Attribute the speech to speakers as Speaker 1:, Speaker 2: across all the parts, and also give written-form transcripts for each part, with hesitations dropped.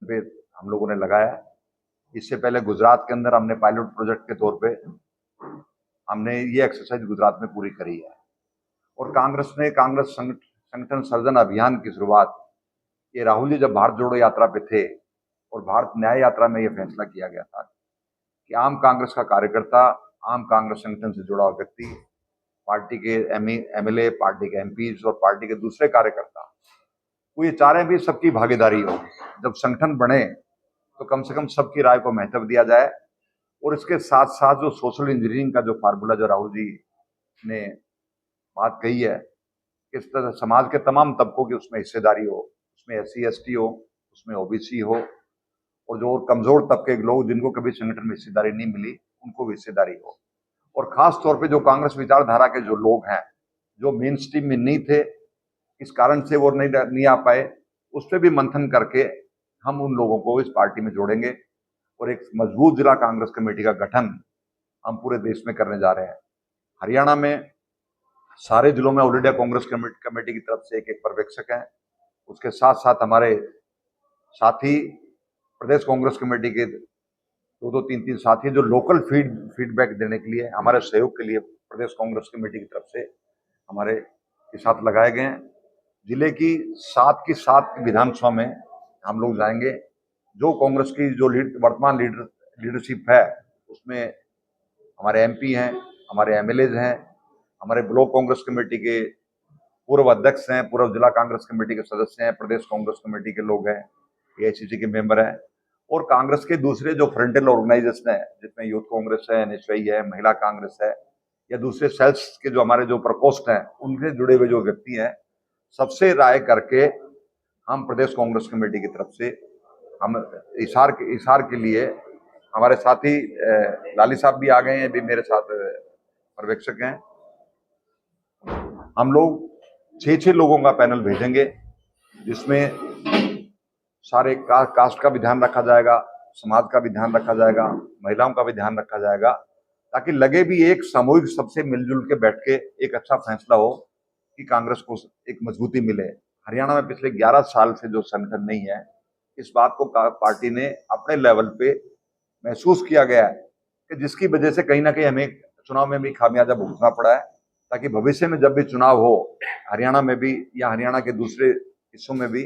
Speaker 1: पे हम लोगों ने लगाया। इससे पहले गुजरात के अंदर हमने पायलट प्रोजेक्ट के तौर पे हमने ये एक्सरसाइज गुजरात में पूरी करी है। और कांग्रेस संगठन सर्जन अभियान की शुरुआत ये राहुल जी जब भारत जोड़ो यात्रा पे थे और भारत न्याय यात्रा में ये फैसला किया गया था कि आम कांग्रेस का कार्यकर्ता, आम कांग्रेस संगठन से जुड़ा हुआ व्यक्ति, पार्टी के एमएलए, पार्टी के एमपीज और पार्टी के दूसरे कार्यकर्ता, वो ये चाह रहे हैं भी सबकी भागीदारी हो। जब संगठन बने तो कम से कम सबकी राय को महत्व दिया जाए। और इसके साथ साथ जो सोशल इंजीनियरिंग का जो फार्मूला जो राहुल जी ने बात कही है, किस तरह समाज के तमाम तबकों की उसमें हिस्सेदारी हो, उसमें एससी एसटी हो, उसमें ओबीसी हो, और जो कमजोर तबके के लोग जिनको कभी संगठन में हिस्सेदारी नहीं मिली उनको भी हिस्सेदारी हो। और खास तौर पे जो कांग्रेस विचारधारा के जो लोग हैं, जो मेन स्ट्रीम में नहीं थे, इस कारण से वो नहीं आ पाए, उस पर भी मंथन करके हम उन लोगों को इस पार्टी में जोड़ेंगे और एक मजबूत जिला कांग्रेस कमेटी का गठन हम पूरे देश में करने जा रहे हैं। हरियाणा में सारे जिलों में ऑल इंडिया कांग्रेस कमेटी की तरफ से एक एक पर्यवेक्षक है। उसके साथ साथ हमारे साथी प्रदेश कांग्रेस कमेटी के दो दो तीन तीन साथी जो लोकल फीडबैक देने के लिए, हमारे सहयोग के लिए प्रदेश कांग्रेस कमेटी की तरफ से हमारे के साथ लगाए गए हैं। जिले की 7 विधानसभा में हम लोग जाएंगे। जो कांग्रेस की जो वर्तमान लीडरशिप है उसमें हमारे एमपी हैं, हमारे एमएलएज हैं, हमारे ब्लॉक कांग्रेस कमेटी के पूर्व अध्यक्ष हैं, पूर्व जिला कांग्रेस कमेटी के सदस्य हैं, प्रदेश कांग्रेस कमेटी के लोग हैं, एआईसीसी के मेंबर हैं, और कांग्रेस के दूसरे जो फ्रंटल ऑर्गेनाइजेशन है जिसमें यूथ कांग्रेस है, एनएसयूआई है, महिला कांग्रेस है, या दूसरे सेल्स के जो हमारे जो प्रकोष्ठ हैं उनसे जुड़े हुए जो व्यक्ति हैं, सबसे राय करके हम प्रदेश कांग्रेस कमेटी की तरफ से हम इशार के लिए हमारे साथी लाली साहब भी आ गए हैं, भी मेरे साथ पर्यवेक्षक हैं। हम लोग 6 लोगों का पैनल भेजेंगे जिसमें सारे कास्ट का भी ध्यान रखा जाएगा, समाज का भी ध्यान रखा जाएगा, महिलाओं का भी ध्यान रखा जाएगा, ताकि लगे भी एक सामूहिक सबसे मिलजुल के बैठ के एक अच्छा फैसला हो कि कांग्रेस को एक मजबूती मिले। हरियाणा में पिछले 11 साल से जो संगठन नहीं है, इस बात को पार्टी ने अपने लेवल पे महसूस किया गया है कि जिसकी वजह से कहीं ना कहीं हमें चुनाव में भी खामियाजा भुगतना पड़ा है, ताकि भविष्य में जब भी चुनाव हो हरियाणा में भी या हरियाणा के दूसरे हिस्सों में भी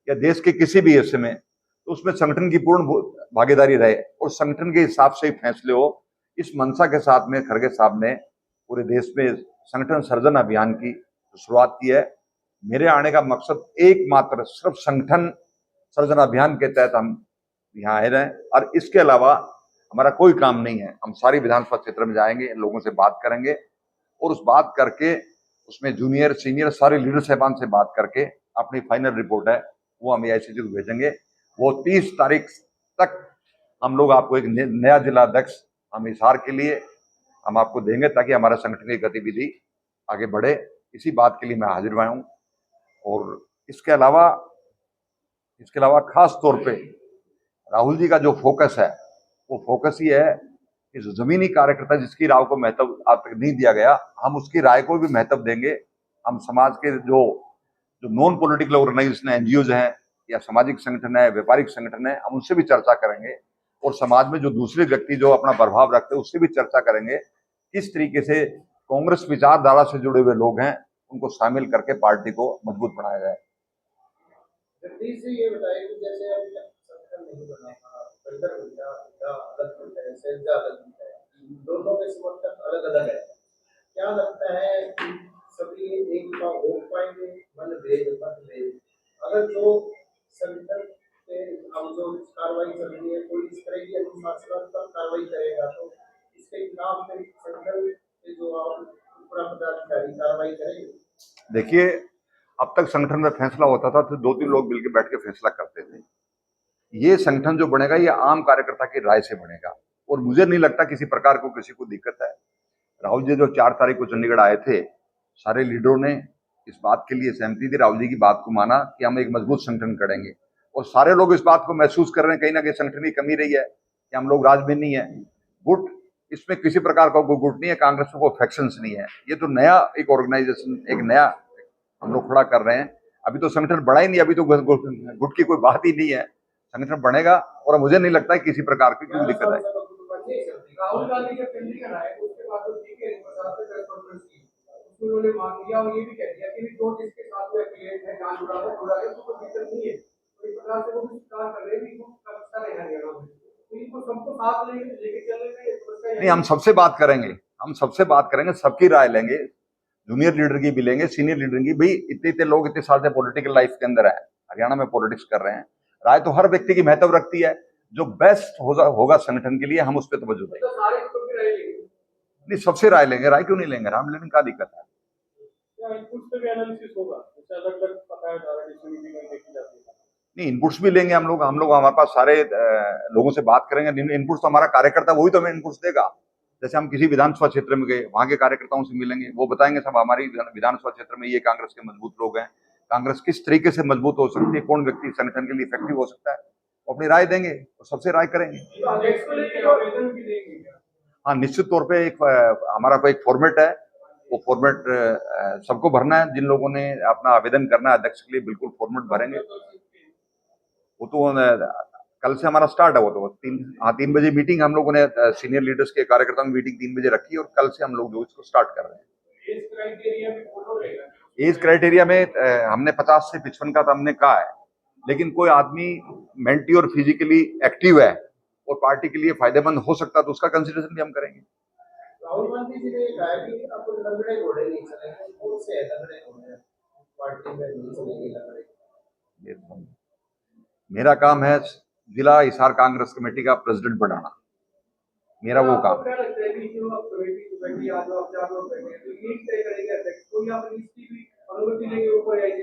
Speaker 1: या देश के किसी भी हिस्से में, तो उसमें संगठन की पूर्ण भागीदारी रहे और संगठन के हिसाब से ही फैसले हो। इस मंशा के साथ में खड़गे साहब ने पूरे देश में संगठन सर्जन अभियान की शुरुआत की है। मेरे आने का मकसद एकमात्र सिर्फ संगठन सर्जन अभियान के तहत हम यहाँ आए रहे, और इसके अलावा हमारा कोई काम नहीं है। हम सारी विधानसभा क्षेत्र में जाएंगे, लोगों से बात करेंगे और उस बात करके उसमें जूनियर सीनियर सारे लीडर साहबान से बात करके अपनी फाइनल रिपोर्ट है वो हम एआईसीसी को भेजेंगे। वो 30 तारीख तक हम लोग आपको एक नया जिला अध्यक्ष हम इशार के लिए हम आपको देंगे, ताकि हमारा संगठन की गतिविधि आगे बढ़े। इसी बात के लिए मैं हाजिर हुआ हूँ। और इसके अलावा खास तौर पे राहुल जी का जो फोकस है वो फोकस ही है कि जो जमीनी कार्यकर्ता जिसकी राय को महत्व आज तक नहीं दिया गया, हम उसकी राय को भी महत्व देंगे। हम समाज के जो नॉन पॉलिटिकल ऑर्गेनाइजेशन है, एनजीओज हैं या सामाजिक संगठन है, व्यापारिक संगठन है, हम उनसे भी चर्चा करेंगे और समाज में जो दूसरे व्यक्ति जो अपना प्रभाव रखते हैं उससे भी चर्चा करेंगे किस तरीके से कांग्रेस विचारधारा से जुड़े हुए लोग हैं उनको शामिल करके पार्टी को मजबूत बनाया जाए।
Speaker 2: जगदीश जी ये बताइए कि जैसे अभी तक संगठन नहीं बना, बंदर मिला अलग बनता है, सेंजा अलग बनता है, दोनों के समर्थक अलग अलग है। क्या लगता है कि सभी एक हो पाएंगे? मतभेद अगर जो संगठन के अब जो कार्रवाई चल रही है कोई इस तरह की अनुशासनात्मक कार्रवाई करेगा तो इसके खिलाफ संगठन के जो पदाधिकारी कार्रवाई करेंगे?
Speaker 1: देखिए, अब तक संगठन में फैसला होता था तो 2-3 लोग मिलकर बैठ के फैसला करते थे। ये संगठन जो बनेगा ये आम कार्यकर्ता की राय से बनेगा और मुझे नहीं लगता किसी प्रकार को किसी को दिक्कत है। राहुल जी जो 4 तारीख को चंडीगढ़ आए थे, सारे लीडरों ने इस बात के लिए सहमति दी, राहुल जी की बात को माना कि हम एक मजबूत संगठन करेंगे और सारे लोग इस बात को महसूस कर रहे हैं कहीं ना कहीं संगठन की कमी रही है कि हम लोग राज में नहीं है। गुट इसमें किसी प्रकार का कोई गुट नहीं है, कांग्रेस में कोई फैक्शंस नहीं है। ये तो नया एक ऑर्गेनाइजेशन, एक नया हम लोग खड़ा कर रहे हैं। अभी तो संगठन बड़ा ही नहीं, अभी तो गुट की कोई बात ही नहीं है। संगठन बढ़ेगा और मुझे नहीं लगता है किसी प्रकार की कोई दिक्कत है।
Speaker 2: राहुल गांधी जब दिल्ली का आए उसके बाद तो ठीक है प्रसाद ने प्रेस कॉन्फ्रेंस की उसमें उन्होंने मांग लिया और ये भी कह दिया कि जो जिसके साथ वो एफिलिएट है जान जुड़ा है तो कोई दिक्कत नहीं है तो इस प्रकार से वो भी स्वीकार कर रहे हैं कि वो करता रहेगा हरियाणा में तो इनको सबको साथ लेके चलने में समस्या
Speaker 1: नहीं, हम सबसे बात करेंगे, हम सबसे बात करेंगे, सबकी राय लेंगे, जूनियर लीडर की भी लेंगे, सीनियर लीडर की भी। इतने इतने लोग इतने साल से पॉलिटिकल लाइफ के अंदर है, हरियाणा में पॉलिटिक्स कर रहे हैं, राय तो हर व्यक्ति की महत्व रखती है। जो बेस्ट होगा संगठन के लिए हम उस पर तवज्जो देंगे।
Speaker 2: सारे लोग भी रहेंगे
Speaker 1: नहीं, सबसे राय लेंगे, राय क्यों नहीं लेंगे, राम लेने का दिक्कत है।
Speaker 2: इनपुट्स पे भी एनालिसिस होगा जैसे अलग अलग बताया जा रहा है डिस्ट्रीब्यूशन में देखी जाती है
Speaker 1: नहीं, इनपुट्स भी लेंगे हम लोग हमारे पास सारे लोगों से बात करेंगे। इनपुट्स तो हमारा कार्यकर्ता वही तो हमें इनपुट्स देगा। जैसे हम किसी विधानसभा क्षेत्र में गए, वहां के कार्यकर्ताओं से मिलेंगे, वो बताएंगे सब हमारी विधानसभा क्षेत्र में ये कांग्रेस के मजबूत लोग हैं, कांग्रेस किस तरीके से मजबूत हो सकती है, कौन व्यक्ति संगठन के लिए इफेक्टिव हो सकता है, वो अपनी राय देंगे और सबसे राय करेंगे। हाँ, निश्चित तौर पे एक हमारा कोई एक फॉर्मेट है, वो फॉर्मेट सबको भरना है। जिन लोगों ने अपना आवेदन करना है अध्यक्ष के लिए, बिल्कुल फॉर्मेट भरेंगे। वो तो कल से हमारा स्टार्ट है। वो तो 3 बजे मीटिंग हम लोगों ने सीनियर लीडर्स के कार्यकर्ताओं की मीटिंग 3 बजे रखी और कल से हम लोग जो इसको स्टार्ट कर रहे हैं। एज क्राइटेरिया में हमने 50 से 55 का तो हमने कहा है, लेकिन कोई आदमी मेंटली और फिजिकली एक्टिव है और पार्टी के लिए फायदेमंद हो सकता है तो उसका कंसिडरेशन भी हम करेंगे।
Speaker 2: राहुल गांधी जी ने कहा कि अब लंगड़े घोड़े नहीं चलेंगे, कौन से लंगड़े घोड़े पार्टी में नहीं चलेंगे लंगड़े।
Speaker 1: मेरा काम है जिला हिसार कांग्रेस कमेटी का प्रेसिडेंट बनाना, मेरा वो काम है।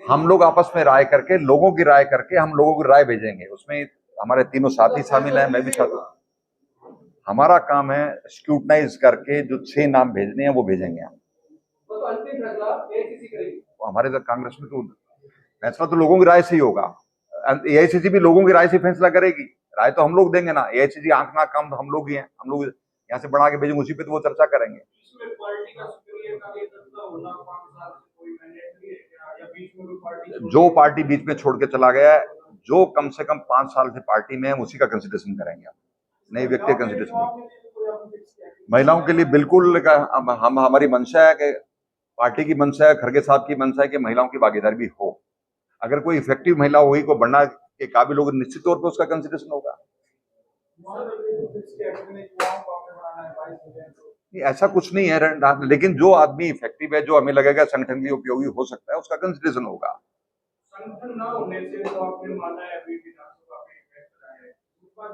Speaker 1: हम लोग आपस में राय करके, लोगों की राय करके हम लोगों की राय भेजेंगे। उसमें हमारे तीनों साथी शामिल हैं, मैं भी साथ हूं। हमारा काम है स्क्रूटनाइज करके जो 6 नाम भेजने हैं वो भेजेंगे हम। तो हमारे तो कांग्रेस में तो फैसला तो लोगों की राय से ही होगा। एआईसीसी भी लोगों की राय से फैसला करेगी, राय तो हम लोग देंगे ना। एआईसीसी आंख नाक काम तो हम लोग ही हैं, हम लोग यहाँ से बना के भेजेंगे, उसी पे तो वो चर्चा करेंगे। जो पार्टी बीच में छोड़ के चला गया है, जो कम से कम 5 साल से पार्टी में है, उसी का कंसिडरेशन करेंगे हम, नए व्यक्ति का कंसिडरेशन। महिलाओं के लिए बिल्कुल हम हमारी मंशा है कि पार्टी की मंशा है, खड़गे साहब की मंशा है कि महिलाओं की भागीदारी भी हो। अगर कोई इफेक्टिव महिला होगी, कोई बनना के काबिल होगी, निश्चित तौर पर उसका कंसिडरेशन होगा। ऐसा कुछ नहीं है, लेकिन जो आदमी इफेक्टिव है, जो हमें लगेगा संगठन के लिए उपयोगी हो सकता है, उसका कंसिडरेशन होगा।
Speaker 2: संगठन ना होने से तो आपने माना है अभी विधानसभा में फैसला है,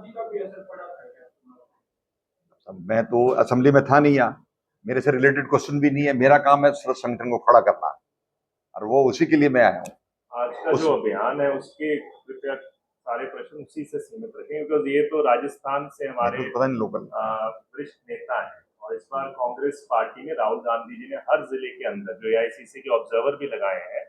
Speaker 2: जी का भी असर पड़ा था क्या?
Speaker 1: मैं तो असेंबली में था नहीं, यहाँ मेरे से रिलेटेड क्वेश्चन भी नहीं है। मेरा काम है सिर्फ संगठन को खड़ा करना और वो उसी के लिए मैं आया हूँ।
Speaker 3: आज का जो अभियान है उसके कृपया सारे प्रश्न उसी से सीमित रखें, बिकॉज ये तो राजस्थान से हमारे
Speaker 1: पता नहीं लोकल
Speaker 3: वरिष्ठ नेता हैं और इस बार कांग्रेस पार्टी ने राहुल गांधी जी ने हर जिले के अंदर जो एआईसीसी के ऑब्जर्वर भी लगाए हैं,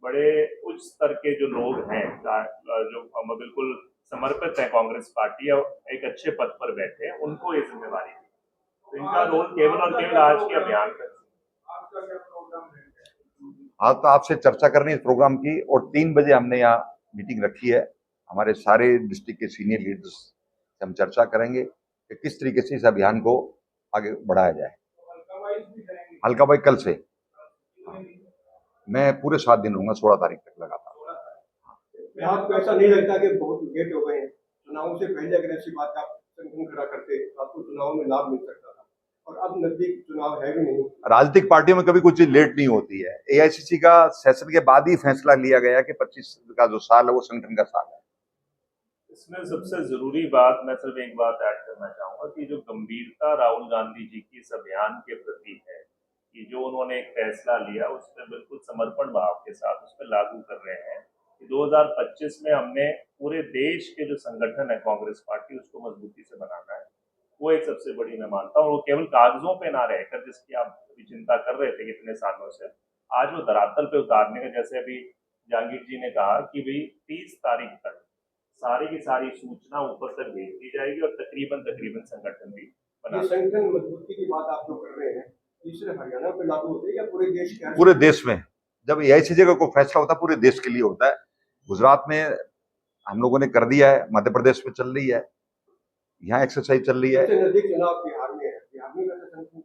Speaker 3: बड़े उच्च स्तर के जो लोग हैं जो बिल्कुल समर्पित है कांग्रेस पार्टी और एक अच्छे पद पर बैठे हैं, उनको ये जिम्मेवारी दी। तो इनका रोल केवल और केवल आज के अभियान तक।
Speaker 1: आज तो आपसे चर्चा करनी है इस प्रोग्राम की, और 3 बजे हमने यहाँ मीटिंग रखी है। हमारे सारे डिस्ट्रिक्ट के सीनियर लीडर्स से हम चर्चा करेंगे कि किस तरीके से इस अभियान को आगे बढ़ाया जाए। हल्का भाई कल से मैं पूरे 7 दिन रहूंगा, 16 तारीख तक लगातार।
Speaker 2: आपको ऐसा नहीं लगता कि बहुत लेट हो गए हैं? चुनाव से पहले अगर ऐसी बात आप संगठन खड़ा करते, आपको चुनाव में लाभ मिल सकता था, और अब नजदीक चुनाव है भी नहीं।
Speaker 1: राजनीतिक पार्टियों में कभी कुछ चीज लेट नहीं होती है। एआईसीसी का सेशन के बाद ही फैसला लिया गया कि 25 का जो साल है वो संगठन का साल है।
Speaker 3: इसमें सबसे जरूरी बात, मैं सिर्फ एक बात ऐड करना चाहूंगा कि जो गंभीरता राहुल गांधी जी की इस अभियान के प्रति है, कि जो उन्होंने एक फैसला लिया उस पर बिल्कुल समर्पण भाव के साथ उस पर लागू कर रहे हैं कि 2025 में हमने पूरे देश के जो संगठन है कांग्रेस पार्टी, उसको मजबूती से बनाना है। वो एक सबसे बड़ी मैं मानता हूँ, वो केवल कागजों पे ना रहकर, जिसकी आप अभी चिंता कर रहे थे कितने सालों से, आज वो धरातल पे उतारने का, जैसे अभी जहांगीर जी ने कहा कि भाई 30 तारीख तक सारी की सारी सूचना ऊपर तक भेज दी जाएगी और तकरीबन संगठन भी बना।
Speaker 2: ये संगठन मजबूती की बात आप जो कर रहे हैं, सिर्फ हरियाणा पे लागू होते हैं या पूरे देश के?
Speaker 1: पूरे देश में। जब एआईसीसी का कोई फैसला होता है पूरे देश के लिए होता है। गुजरात में हम लोगों ने कर दिया है, मध्य प्रदेश में चल रही है, यहाँ एक्सरसाइज चल रही है।
Speaker 2: सबसे नजदीक चुनाव बिहार में है, बिहार में वैसे संगठन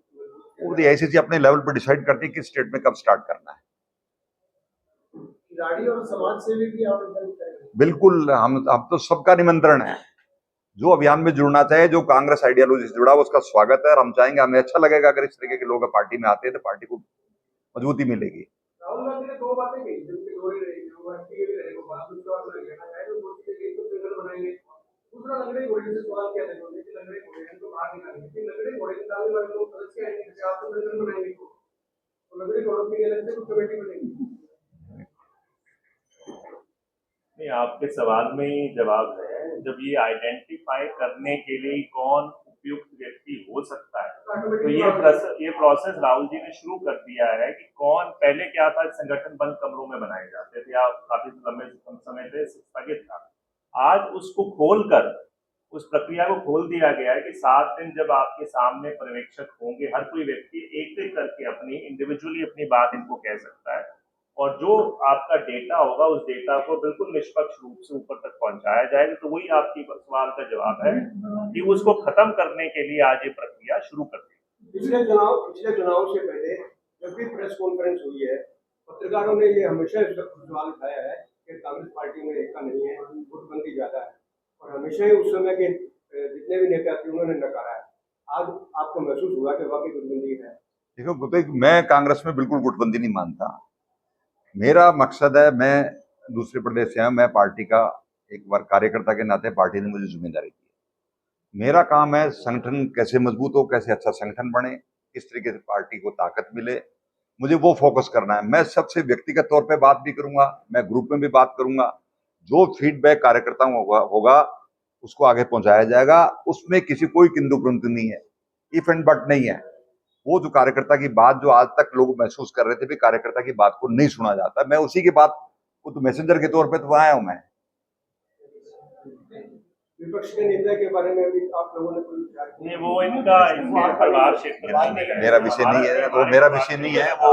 Speaker 1: वो तो ऐसी अपने लेवल पर डिसाइड करती है कि स्टेट में कब स्टार्ट करना है।
Speaker 2: खिलाड़ी और समाज सेवी भी आवेदन करेंगे।
Speaker 1: बिल्कुल, हम तो सबका निमंत्रण है, जो अभियान में जुड़ना चाहे, जो कांग्रेस आइडियोलॉजी से जुड़ा, उसका स्वागत है। और हम चाहेंगे, हमें अच्छा लगेगा अगर इस तरीके के लोग पार्टी में आते हैं, तो पार्टी को मजबूती मिलेगी।
Speaker 2: राहुल गांधी ने दो बातें कही, जिनकी दोहरी रहेगी, वो एमपी भी रहेगा, बात विश्वास रहेगा ना, तो दो चीजें एक तो फिगर बनाएंगे। दूसरा लंगड़े घोड़े से सवाल किया था उन्होंने कि लंगड़े घोड़े को बाहर निकालेंगे, कि लंगड़े घोड़े निकालने वाले लोग अलग से आएंगे, जैसे आप तो फिगर बनाएंगे, तो लंगड़े घोड़ों के लिए अलग से कुछ कमेटी बनेगी।
Speaker 3: नहीं, आपके सवाल में ही जवाब है। जब ये आइडेंटिफाई करने के लिए कौन उपयुक्त व्यक्ति हो सकता है, तो ये प्रोसेस राहुल जी ने शुरू कर दिया है कि कौन, पहले क्या था, संगठन बंद कमरों में बनाए जाते थे, आप काफी लंबे समय से स्थगित था। आज उसको खोलकर, उस प्रक्रिया को खोल दिया गया है कि 7 दिन जब आपके सामने पर्यवेक्षक होंगे, हर कोई व्यक्ति एक एक करके अपनी इंडिविजुअली अपनी बात इनको कह सकता है, और जो आपका डेटा होगा उस डेटा को बिल्कुल निष्पक्ष रूप से ऊपर तक पहुंचाया जाएगा। तो वही आपकी सवाल का जवाब है कि उसको खत्म करने के लिए आज ये प्रक्रिया शुरू कर दी।
Speaker 2: पिछले चुनाव से पहले जब भी प्रेस कॉन्फ्रेंस हुई है, पत्रकारों ने ये हमेशा सवाल उठाया है कि कांग्रेस पार्टी में एकता नहीं है, गुटबंदी ज्यादा है, और हमेशा ही उस समय के जितने भी नेता थे उन्होंने नकारा है। आज आपको महसूस हुआ कि वाकई गुटबंदी है?
Speaker 1: देखो गुरतेज, मैं कांग्रेस में बिल्कुल गुटबंदी नहीं मानता। मेरा मकसद है, मैं दूसरे प्रदेश से आया, मैं पार्टी का एक बार कार्यकर्ता के नाते पार्टी ने मुझे जिम्मेदारी दी। मेरा काम है संगठन कैसे मजबूत हो, कैसे अच्छा संगठन बने, किस तरीके से पार्टी को ताकत मिले, मुझे वो फोकस करना है। मैं सबसे व्यक्तिगत तौर पे बात भी करूंगा, मैं ग्रुप में भी बात करूंगा। जो फीडबैक कार्यकर्ताओं होगा उसको आगे पहुंचाया जाएगा। उसमें किसी कोई किंतु परंतु नहीं है, इफ एंड बट नहीं है। वो जो कार्यकर्ता की बात जो आज तक लोग महसूस कर रहे थे भी कार्यकर्ता की बात को नहीं सुना जाता, मैं उसी की बात को तो मैसेंजर के तौर पे तो आया हूं। मैं
Speaker 2: विपक्ष के नेता के बारे में भी आप लोगों ने कोई विचार किया?
Speaker 3: वो इनका परिवार क्षेत्र
Speaker 1: मेरा विषय नहीं है, वो मेरा विषय नहीं है, वो